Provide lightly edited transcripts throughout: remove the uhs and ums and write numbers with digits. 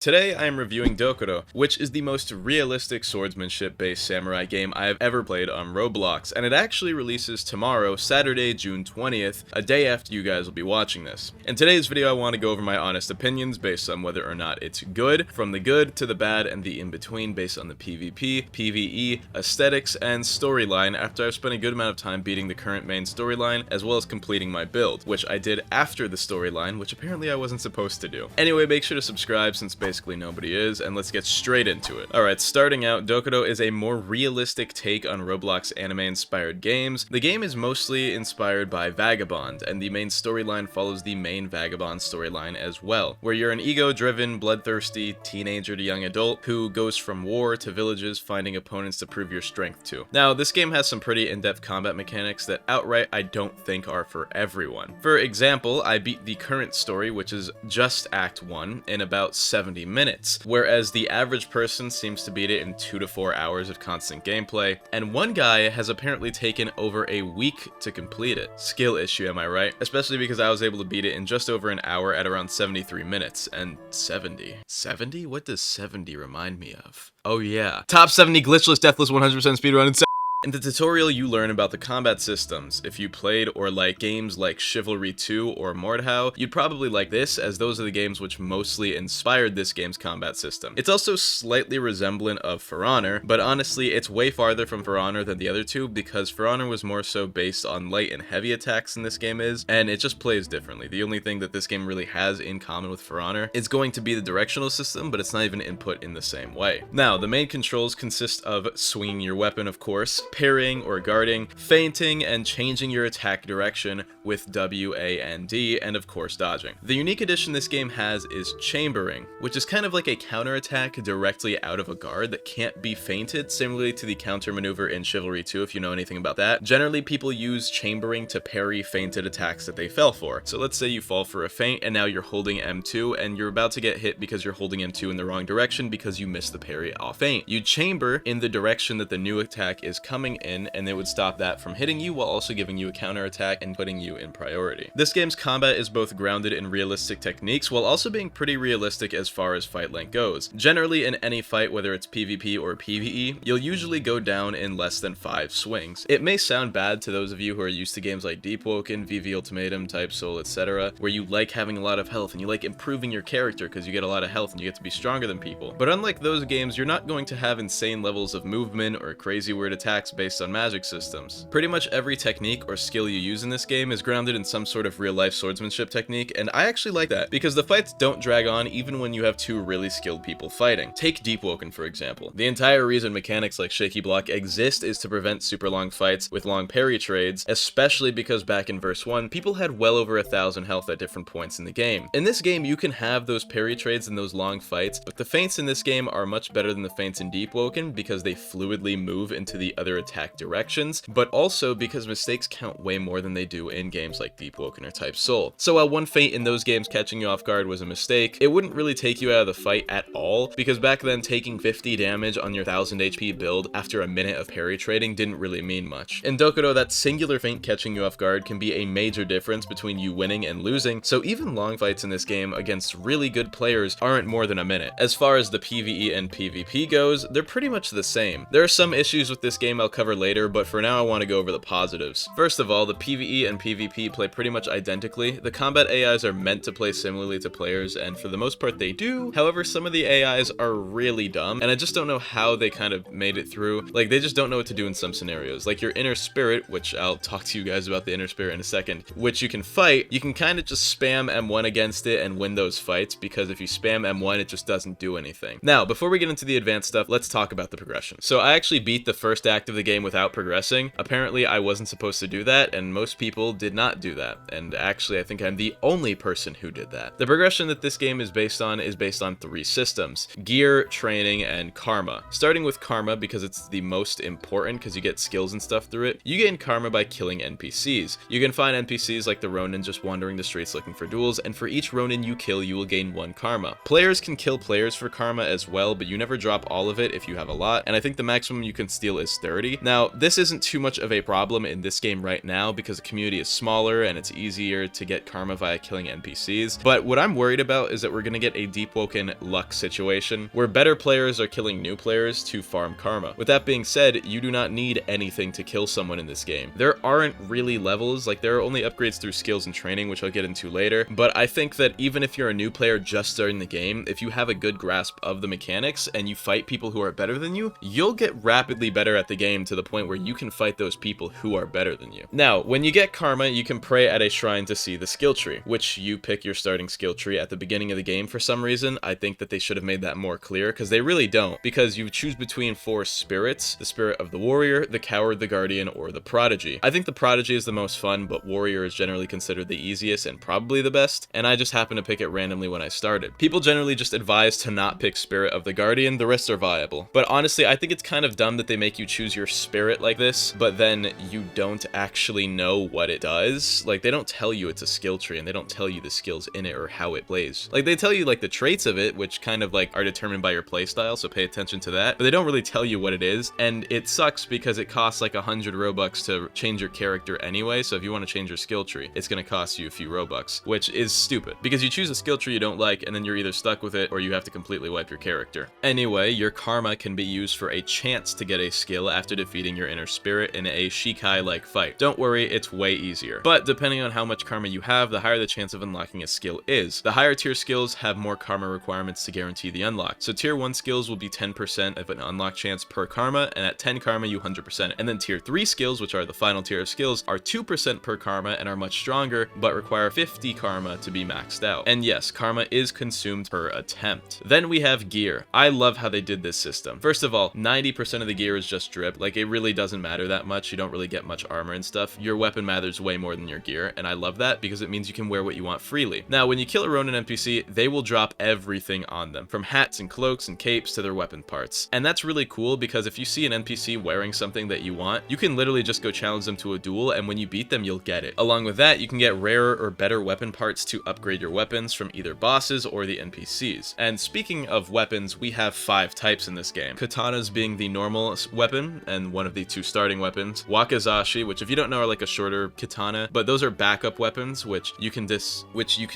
Today I am reviewing Dokkodo, which is the most realistic swordsmanship-based samurai game I have ever played on Roblox, and it actually releases tomorrow, Saturday, June 20th, a day after you guys will be watching this. In today's video I want to go over my honest opinions based on whether or not it's good, from the good to the bad and the in-between based on the PvP, PvE, aesthetics, and storyline after I've spent a good amount of time beating the current main storyline as well as completing my build, which I did after the storyline, which apparently I wasn't supposed to do. Anyway, make sure to subscribe since basically nobody is, and let's get straight into it. Alright, starting out, Dokkodo is a more realistic take on Roblox anime-inspired games. The game is mostly inspired by Vagabond, and the main storyline follows the main Vagabond storyline as well, where you're an ego-driven, bloodthirsty teenager to young adult who goes from war to villages finding opponents to prove your strength to. Now, this game has some pretty in-depth combat mechanics that outright I don't think are for everyone. For example, I beat the current story, which is just Act 1, in about 70 minutes, whereas the average person seems to beat it in 2 to 4 hours of constant gameplay, and one guy has apparently taken over a week to complete it. Skill issue, am I right? Especially because I was able to beat it in just over an hour at around 73 minutes, and 70? 70? What does 70 remind me of? Oh yeah. Top 70 glitchless, deathless, 100% speedrun and in the tutorial, you learn about the combat systems. If you played or like games like Chivalry 2 or Mordhau, you'd probably like this, as those are the games which mostly inspired this game's combat system. It's also slightly resemblant of For Honor, but honestly, it's way farther from For Honor than the other two, because For Honor was more so based on light and heavy attacks than this game is, and it just plays differently. The only thing that this game really has in common with For Honor is going to be the directional system, but it's not even input in the same way. Now, the main controls consist of swinging your weapon, of course, parrying or guarding, feinting, and changing your attack direction with W, A, and D, and of course dodging. The unique addition this game has is chambering, which is kind of like a counterattack directly out of a guard that can't be feinted, similarly to the counter maneuver in Chivalry 2 if you know anything about that. Generally, people use chambering to parry feinted attacks that they fell for. So let's say you fall for a feint and now you're holding M2 and you're about to get hit because you're holding M2 in the wrong direction because you missed the parry off feint. You chamber in the direction that the new attack is coming in, and it would stop that from hitting you while also giving you a counterattack and putting you in priority. This game's combat is both grounded in realistic techniques while also being pretty realistic as far as fight length goes. Generally, in any fight, whether it's PvP or PvE, you'll usually go down in less than 5 swings. It may sound bad to those of you who are used to games like Deep Woken, VV Ultimatum, Type Soul, etc., where you like having a lot of health and you like improving your character because you get a lot of health and you get to be stronger than people. But unlike those games, you're not going to have insane levels of movement or crazy weird attacks based on magic systems. Pretty much every technique or skill you use in this game is grounded in some sort of real-life swordsmanship technique, and I actually like that, because the fights don't drag on even when you have 2 really skilled people fighting. Take Deep Woken, for example. The entire reason mechanics like Shaky Block exist is to prevent super long fights with long parry trades, especially because back in verse 1, people had well over 1,000 health at different points in the game. In this game, you can have those parry trades and those long fights, but the feints in this game are much better than the feints in Deep Woken because they fluidly move into the other attack directions, but also because mistakes count way more than they do in games like Deep Woken or Type Soul. So while one feint in those games catching you off guard was a mistake, it wouldn't really take you out of the fight at all, because back then taking 50 damage on your 1000 HP build after a minute of parry trading didn't really mean much. In Dokkodo, that singular feint catching you off guard can be a major difference between you winning and losing, so even long fights in this game against really good players aren't more than a minute. As far as the PvE and PvP goes, they're pretty much the same. There are some issues with this game I'll cover later, but for now I want to go over the positives. First of all, the PvE and PvP play pretty much identically. The combat AIs are meant to play similarly to players, and for the most part they do. However, some of the AIs are really dumb, and I just don't know how they kind of made it through. Like, they just don't know what to do in some scenarios. Like your inner spirit, which I'll talk to you guys about the inner spirit in a second, which you can fight, you can kind of just spam M1 against it and win those fights, because if you spam M1, it just doesn't do anything. Now, before we get into the advanced stuff, let's talk about the progression. So I actually beat the first act of the game without progressing. Apparently, I wasn't supposed to do that, and most people did not do that. And actually, I think I'm the only person who did that. The progression that this game is based on 3 systems: gear, training, and karma. Starting with karma, because it's the most important, because you get skills and stuff through it. You gain karma by killing NPCs. You can find NPCs like the Ronin just wandering the streets looking for duels, and for each Ronin you kill, you will gain 1 karma. Players can kill players for karma as well, but you never drop all of it if you have a lot, and I think the maximum you can steal is 30. 30. Now, this isn't too much of a problem in this game right now because the community is smaller and it's easier to get karma via killing NPCs, but what I'm worried about is that we're going to get a Deep Woken luck situation where better players are killing new players to farm karma. With that being said, you do not need anything to kill someone in this game. There aren't really levels, like there are only upgrades through skills and training, which I'll get into later, but I think that even if you're a new player just starting the game, if you have a good grasp of the mechanics and you fight people who are better than you, you'll get rapidly better at the game to the point where you can fight those people who are better than you. Now, when you get karma, you can pray at a shrine to see the skill tree, which you pick your starting skill tree at the beginning of the game for some reason. I think that they should have made that more clear, because they really don't, because you choose between 4 spirits: the spirit of the warrior, the coward, the guardian, or the prodigy. I think the prodigy is the most fun, but warrior is generally considered the easiest and probably the best, and I just happened to pick it randomly when I started. People generally just advise to not pick spirit of the guardian, the rest are viable. But honestly, I think it's kind of dumb that they make you choose your spirit like this, but then you don't actually know what it does. Like, they don't tell you it's a skill tree, and they don't tell you the skills in it or how it plays. Like, they tell you like the traits of it, which kind of like are determined by your playstyle, so pay attention to that, but they don't really tell you what it is, and it sucks because it costs like 100 Robux to change your character anyway. So if you want to change your skill tree, it's going to cost you a few Robux, which is stupid because you choose a skill tree you don't like, and then you're either stuck with it or you have to completely wipe your character. Anyway, your karma can be used for a chance to get a skill after defeating your inner spirit in a Shikai-like fight. Don't worry, it's way easier. But depending on how much karma you have, the higher the chance of unlocking a skill is. The higher tier skills have more karma requirements to guarantee the unlock. So tier 1 skills will be 10% of an unlock chance per karma, and at 10 karma you 100%. And then tier 3 skills, which are the final tier of skills, are 2% per karma and are much stronger, but require 50 karma to be maxed out. And yes, karma is consumed per attempt. Then we have gear. I love how they did this system. First of all, 90% of the gear is just drip. Like, it really doesn't matter that much. You don't really get much armor and stuff. Your weapon matters way more than your gear, and I love that because it means you can wear what you want freely. Now, when you kill a Ronin NPC, they will drop everything on them, from hats and cloaks and capes to their weapon parts. And that's really cool because if you see an NPC wearing something that you want, you can literally just go challenge them to a duel, and when you beat them, you'll get it. Along with that, you can get rarer or better weapon parts to upgrade your weapons from either bosses or the NPCs. And speaking of weapons, we have 5 types in this game. Katanas being the normal weapon and one of the 2 starting weapons. Wakizashi, which if you don't know are like a shorter katana, but those are backup weapons which you can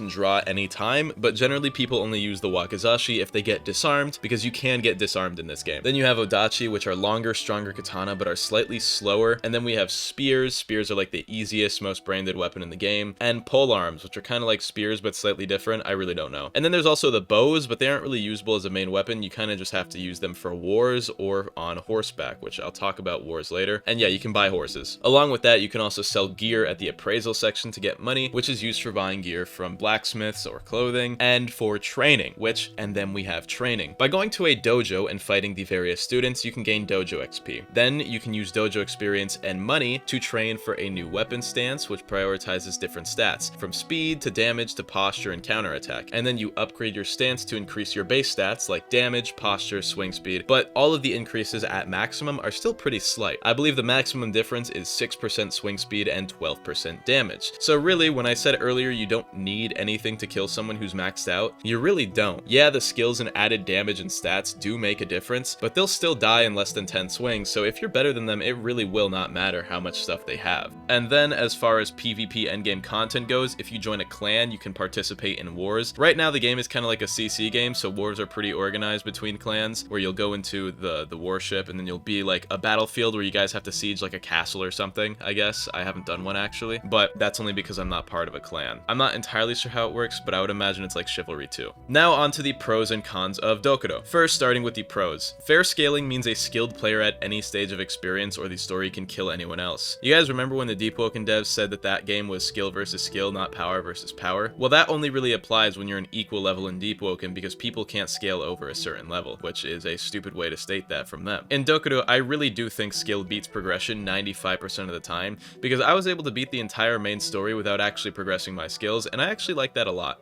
draw anytime, but generally people only use the wakizashi if they get disarmed, because you can get disarmed in this game. Then you have odachi, which are longer, stronger katana but are slightly slower. And then we have spears. Spears are like the easiest, most branded weapon in the game. And polearms, which are kind of like spears but slightly different. I really don't know. And then there's also the bows, but they aren't really usable as a main weapon. You kind of just have to use them for wars or on horseback, which I'll talk about wars later. And yeah, you can buy horses. Along with that, you can also sell gear at the appraisal section to get money, which is used for buying gear from blacksmiths or clothing, and for training, and then we have training. By going to a dojo and fighting the various students, you can gain dojo XP. Then you can use dojo experience and money to train for a new weapon stance, which prioritizes different stats, from speed to damage to posture and counterattack. And then you upgrade your stance to increase your base stats like damage, posture, swing speed, but all of the increases at maximum are still pretty slight. I believe the maximum difference is 6% swing speed and 12% damage. So really, when I said earlier you don't need anything to kill someone who's maxed out, you really don't. Yeah, the skills and added damage and stats do make a difference, but they'll still die in less than 10 swings, so if you're better than them, it really will not matter how much stuff they have. And then as far as PvP endgame content goes, if you join a clan, you can participate in wars. Right now the game is kind of like a CC game, so wars are pretty organized between clans, where you'll go into the warship and then you'll be like a battlefield where you guys have to siege like a castle or something, I guess. I haven't done one actually, but that's only because I'm not part of a clan. I'm not entirely sure how it works, but I would imagine it's like Chivalry 2. Now on to the pros and cons of dokkodo. First, starting with the pros. Fair scaling means a skilled player at any stage of experience or the story can kill anyone else. You guys remember when the Deep Woken devs said that game was skill versus skill, not power versus power? Well, that only really applies when you're an equal level in Deep Woken, because people can't scale over a certain level, which is a stupid way to state that from them. In dokkodo, I really do think skill beats progression 95% of the time, because I was able to beat the entire main story without actually progressing my skills, and I actually like that a lot.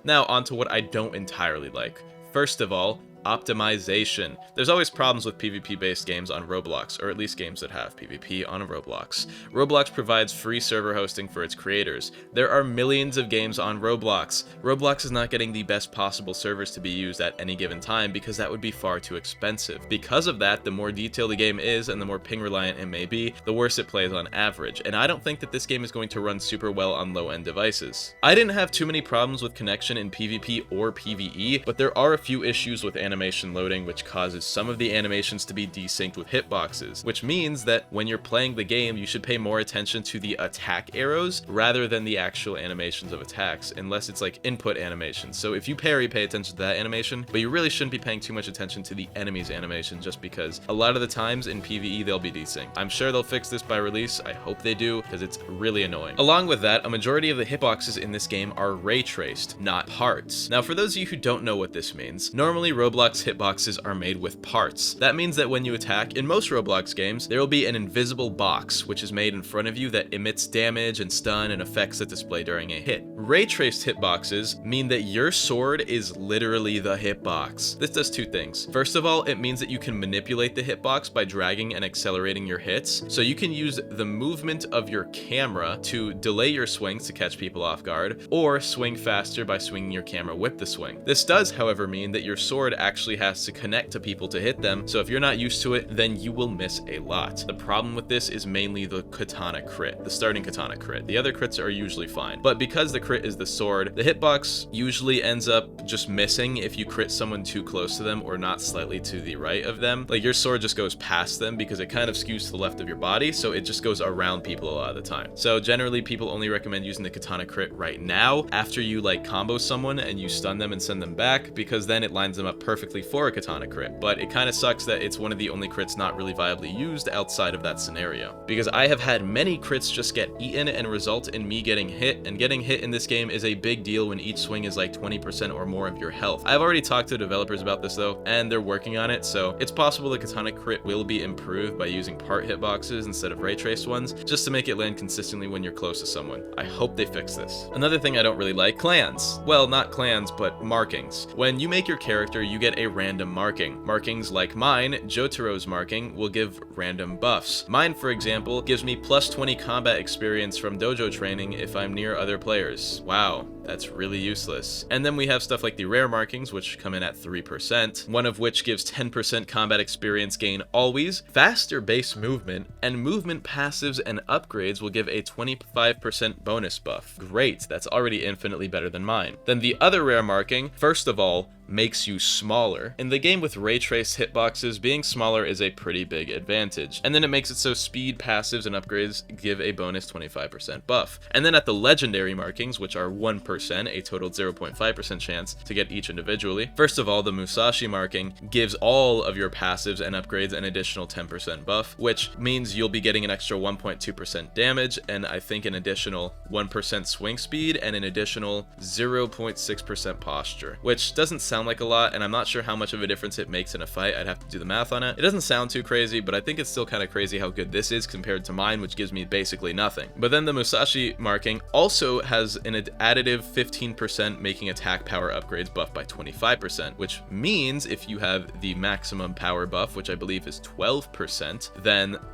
Now, on to what I don't entirely like. First of all, optimization. There's always problems with PvP-based games on Roblox, or at least games that have PvP on Roblox. Roblox provides free server hosting for its creators. There are millions of games on Roblox. Roblox is not getting the best possible servers to be used at any given time because that would be far too expensive. Because of that, the more detailed the game is and the more ping reliant it may be, the worse it plays on average, and I don't think that this game is going to run super well on low-end devices. I didn't have too many problems with connection in PvP or PvE, but there are a few issues with animation loading which causes some of the animations to be desynced with hitboxes, which means that when you're playing the game, you should pay more attention to the attack arrows rather than the actual animations of attacks, unless it's like input animations. So if you parry, pay attention to that animation, but you really shouldn't be paying too much attention to the enemy's animation just because a lot of the times in PvE they'll be desynced. I'm sure they'll fix this by release. I hope they do because it's really annoying. Along with that, a majority of the hitboxes in this game are ray traced, not parts. Now, for those of you who don't know what this means, normally Roblox hitboxes are made with parts. That means that when you attack, in most Roblox games, there will be an invisible box which is made in front of you that emits damage and stun and effects that display during a hit. Ray traced hitboxes mean that your sword is literally the hitbox. This does two things. First of all, it means that you can manipulate the hitbox by dragging and accelerating your hits. So you can use the movement of your camera to delay your swings to catch people off guard, or swing faster by swinging your camera with the swing. This does, however, mean that your sword actually has to connect to people to hit them, so if you're not used to it, then you will miss a lot. The problem with this is mainly the katana crit, the starting katana crit. The other crits are usually fine, but because the crit is the sword, the hitbox usually ends up just missing if you crit someone too close to them or not slightly to the right of them. Like, your sword just goes past them because it kind of skews to the left of your body, so it just goes around people a lot of the time. So generally people only recommend using the katana crit right now after you like combo someone and you stun them and send them back, because then it lines them up perfectly for a katana crit. But it kind of sucks that it's one of the only crits not really viably used outside of that scenario, because I have had many crits just get eaten and result in me getting hit, and getting hit in this game is a big deal when each swing is like 20% or more of your health. I've already talked to developers about this though, and they're working on it, so it's possible the katana crit will be improved by using part hitboxes instead of ray traced ones, just to make it land consistently when you're close to someone. I hope they fix this. Another thing I don't really like, clans. Well, not clans, but markings. When you make your character, you get a random marking. Markings like mine, Jotaro's marking, will give random buffs. Mine, for example, gives me plus 20 combat experience from dojo training if I'm near other players. Wow, that's really useless. And then we have stuff like the rare markings, which come in at 3%, one of which gives 10% combat experience gain always, faster base movement, and movement passives and upgrades will give a 25% bonus buff. Great, that's already infinitely better than mine. Then the other rare marking, first of all, makes you smaller. In the game with ray traced hitboxes, being smaller is a pretty big advantage. And then it makes it so speed, passives, and upgrades give a bonus 25% buff. And then at the legendary markings, which are 1%, a total 0.5% chance to get each individually. First of all, the Musashi marking gives all of your passives and upgrades an additional 10% buff, which means you'll be getting an extra 1.2% damage, and I think an additional 1% swing speed, and an additional 0.6% posture, which doesn't sound like a lot, and I'm not sure how much of a difference it makes in a fight. I'd have to do the math on it. It doesn't sound too crazy, but I think it's still kind of crazy how good this is compared to mine, which gives me basically nothing. But then the Musashi marking also has an additive 15% making attack power upgrades buff by 25%, which means if you have the maximum power buff, which I believe is 12%,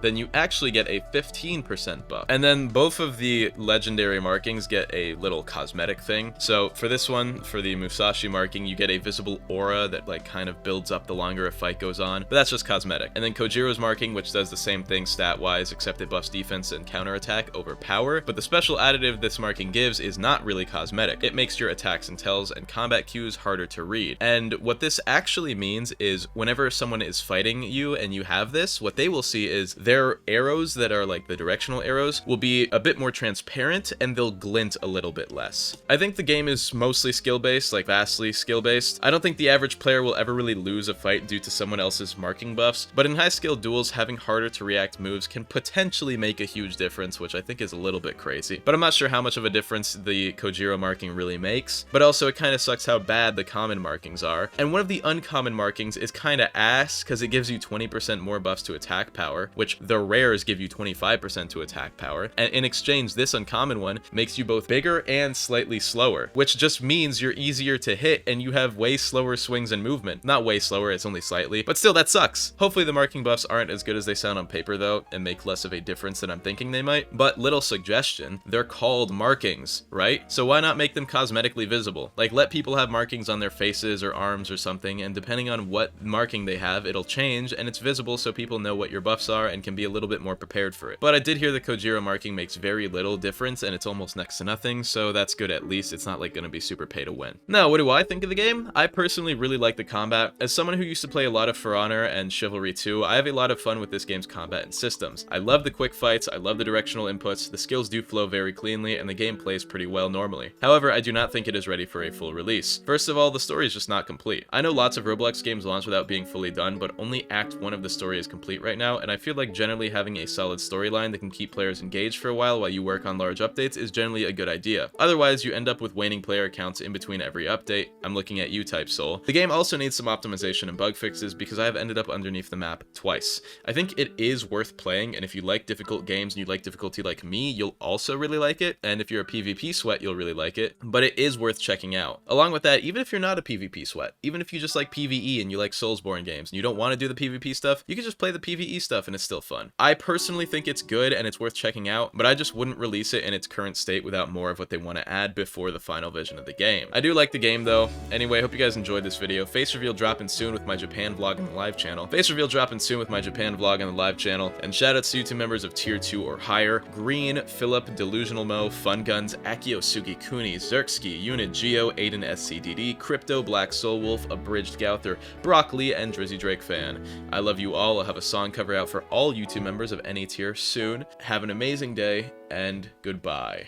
then you actually get a 15% buff. And then both of the legendary markings get a little cosmetic thing. So for this one, for the Musashi marking, you get a visible aura that like kind of builds up the longer a fight goes on, but that's just cosmetic. And then Kojiro's marking, which does the same thing stat wise, except it buffs defense and counterattack over power, but the special additive this marking gives is not really cosmetic. It makes your attacks and tells and combat cues harder to read. And what this actually means is whenever someone is fighting you and you have this, what they will see is their arrows that are like the directional arrows will be a bit more transparent and they'll glint a little bit less. I think the game is mostly skill based, like vastly skill based. I don't think the average player will ever really lose a fight due to someone else's marking buffs, but in high skill duels, having harder to react moves can potentially make a huge difference, which I think is a little bit crazy. But I'm not sure how much of a difference the Kojiro marking marking really makes, but also it kind of sucks how bad the common markings are. And one of the uncommon markings is kind of ass, because it gives you 20% more buffs to attack power, which the rares give you 25% to attack power, and in exchange this uncommon one makes you both bigger and slightly slower, which just means you're easier to hit and you have way slower swings and movement. Not way slower, it's only slightly, but still that sucks. Hopefully the marking buffs aren't as good as they sound on paper though, and make less of a difference than I'm thinking they might. But little suggestion, they're called markings, right? So why not make them cosmetically visible? Like, let people have markings on their faces or arms or something, and depending on what marking they have, it'll change and it's visible so people know what your buffs are and can be a little bit more prepared for it. But I did hear the Kojiro marking makes very little difference and it's almost next to nothing, so that's good. At least it's not like gonna be super pay to win. Now, what do I think of the game? I personally really like the combat. As someone who used to play a lot of For Honor and Chivalry 2, I have a lot of fun with this game's combat and systems. I love the quick fights, I love the directional inputs, the skills do flow very cleanly, and the game plays pretty well normally. However, I do not think it is ready for a full release. First of all, the story is just not complete. I know lots of Roblox games launch without being fully done, but only Act 1 of the story is complete right now, and I feel like generally having a solid storyline that can keep players engaged for a while you work on large updates is generally a good idea. Otherwise, you end up with waning player counts in between every update. I'm looking at you, Type Soul. The game also needs some optimization and bug fixes because I have ended up underneath the map twice. I think it is worth playing, and if you like difficult games and you like difficulty like me, you'll also really like it, and if you're a PvP sweat, you'll really like it, but it is worth checking out. Along with that, even if you're not a PvP sweat, even if you just like PvE and you like Soulsborne games and you don't want to do the PvP stuff, you can just play the PvE stuff and it's still fun. I personally think it's good and it's worth checking out, but I just wouldn't release it in its current state without more of what they want to add before the final vision of the game. I do like the game though. Anyway, hope you guys enjoyed this video. Face reveal dropping soon with my Japan vlog on the live channel. Face reveal dropping soon with my Japan vlog on the live channel. And shoutouts to YouTube members of tier 2 or higher: Green, Philip, Delusional Mo, Fun Guns, Akio Sugikuni, Zerksky, Unit Geo, Aiden SCDD, Crypto, Black Soul Wolf, Abridged Gouther, Broccoli, and Drizzy Drake Fan. I love you all. I'll have a song cover out for all YouTube members of any tier soon. Have an amazing day, and goodbye.